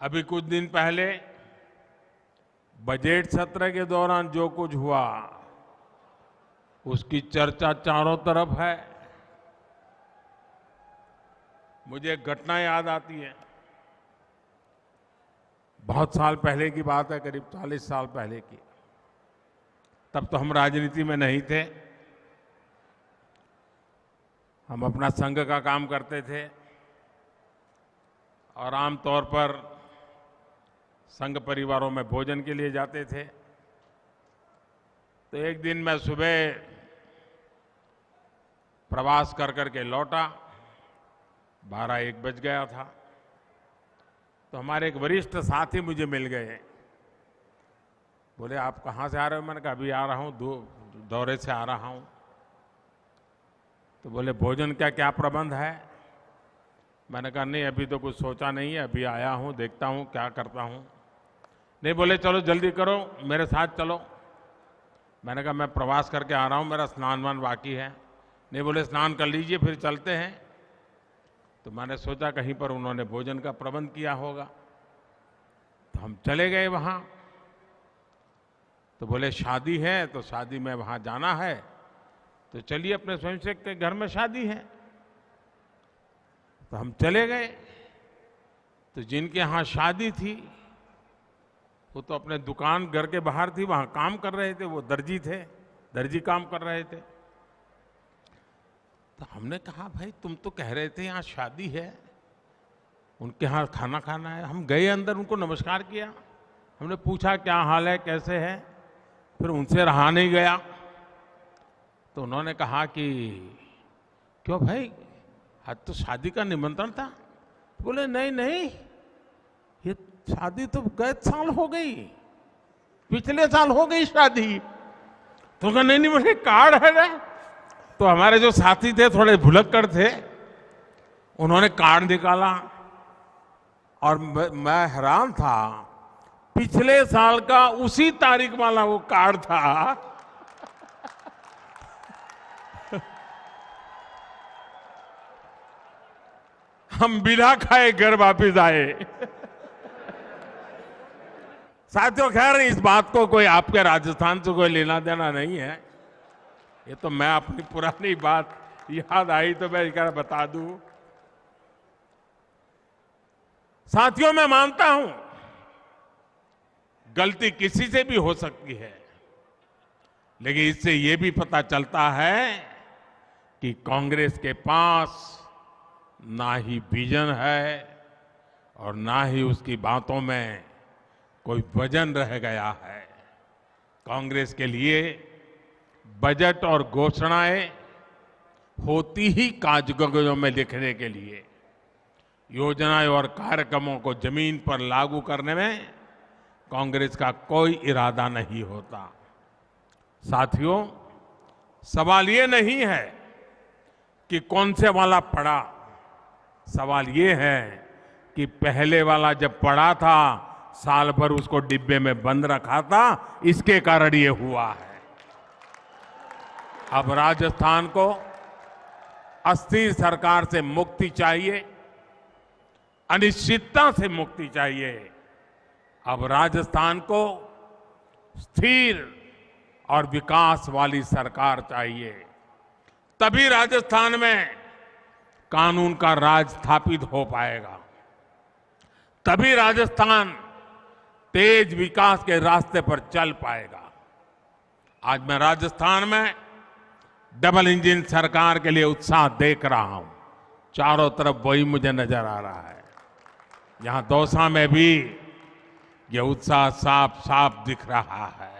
अभी कुछ दिन पहले बजट सत्र के दौरान जो कुछ हुआ उसकी चर्चा चारों तरफ है। मुझे एक घटना याद आती है। बहुत साल पहले की बात है, करीब 40 साल पहले की। तब तो हम राजनीति में नहीं थे, हम अपना संघ का काम करते थे और आमतौर पर संघ परिवारों में भोजन के लिए जाते थे। तो एक दिन मैं सुबह प्रवास कर करके लौटा, 12-1 बज गया था। तो हमारे एक वरिष्ठ साथी मुझे मिल गए। बोले, आप कहाँ से आ रहे हो? मैंने कहा, अभी आ रहा हूँ, दौरे से आ रहा हूँ। तो बोले, भोजन का क्या प्रबंध है? मैंने कहा, नहीं अभी तो कुछ सोचा नहीं है, अभी आया हूँ, देखता हूँ क्या करता हूँ। नहीं, बोले चलो जल्दी करो, मेरे साथ चलो। मैंने कहा, मैं प्रवास करके आ रहा हूँ, मेरा स्नान वान बाकी है। नहीं, बोले स्नान कर लीजिए फिर चलते हैं। तो मैंने सोचा कहीं पर उन्होंने भोजन का प्रबंध किया होगा। तो हम चले गए वहाँ। तो बोले शादी है, तो शादी में वहाँ जाना है, तो चलिए, अपने स्वयंसेवक के घर में शादी है। तो हम चले गए। तो जिनके यहाँ शादी थी वो तो अपने दुकान घर के बाहर थी, वहाँ काम कर रहे थे, वो दर्जी थे, दर्जी काम कर रहे थे। तो हमने कहा, भाई तुम तो कह रहे थे यहाँ शादी है, उनके यहाँ खाना खाना है। हम गए अंदर, उनको नमस्कार किया, हमने पूछा क्या हाल है, कैसे है। फिर उनसे रहा नहीं गया। तो उन्होंने कहा कि क्यों भाई, आज तो शादी का निमंत्रण था। बोले नहीं नहीं, ये शादी तो गए साल हो गई, पिछले साल हो गई शादी। तो कहा नहीं नहीं, मुझे कार्ड है ना। तो हमारे जो साथी थे थोड़े भुलक्कड़ थे, उन्होंने कार्ड निकाला और मैं हैरान था, पिछले साल का उसी तारीख वाला वो कार्ड था। हम बिना खाए घर वापिस आए। साथियों, खैर इस बात को कोई आपके राजस्थान से कोई लेना देना नहीं है। ये तो मैं अपनी पुरानी बात याद आई तो मैं एक बता दूं। साथियों, मैं मानता हूं गलती किसी से भी हो सकती है, लेकिन इससे ये भी पता चलता है कि कांग्रेस के पास ना ही विजन है और ना ही उसकी बातों में कोई वजन रह गया है। कांग्रेस के लिए बजट और घोषणाएं होती ही कागजों में लिखने के लिए, योजनाएं और कार्यक्रमों को जमीन पर लागू करने में कांग्रेस का कोई इरादा नहीं होता। साथियों, सवाल ये नहीं है कि कौन से वाला पड़ा, सवाल ये है कि पहले वाला जब पड़ा था साल भर उसको डिब्बे में बंद रखा था, इसके कारण ये हुआ है। अब राजस्थान को अस्थिर सरकार से मुक्ति चाहिए, अनिश्चितता से मुक्ति चाहिए। अब राजस्थान को स्थिर और विकास वाली सरकार चाहिए। तभी राजस्थान में कानून का राज स्थापित हो पाएगा, तभी राजस्थान तेज विकास के रास्ते पर चल पाएगा। आज मैं राजस्थान में डबल इंजन सरकार के लिए उत्साह देख रहा हूं। चारों तरफ वही मुझे नजर आ रहा है। यहां दौसा में भी यह उत्साह साफ साफ दिख रहा है।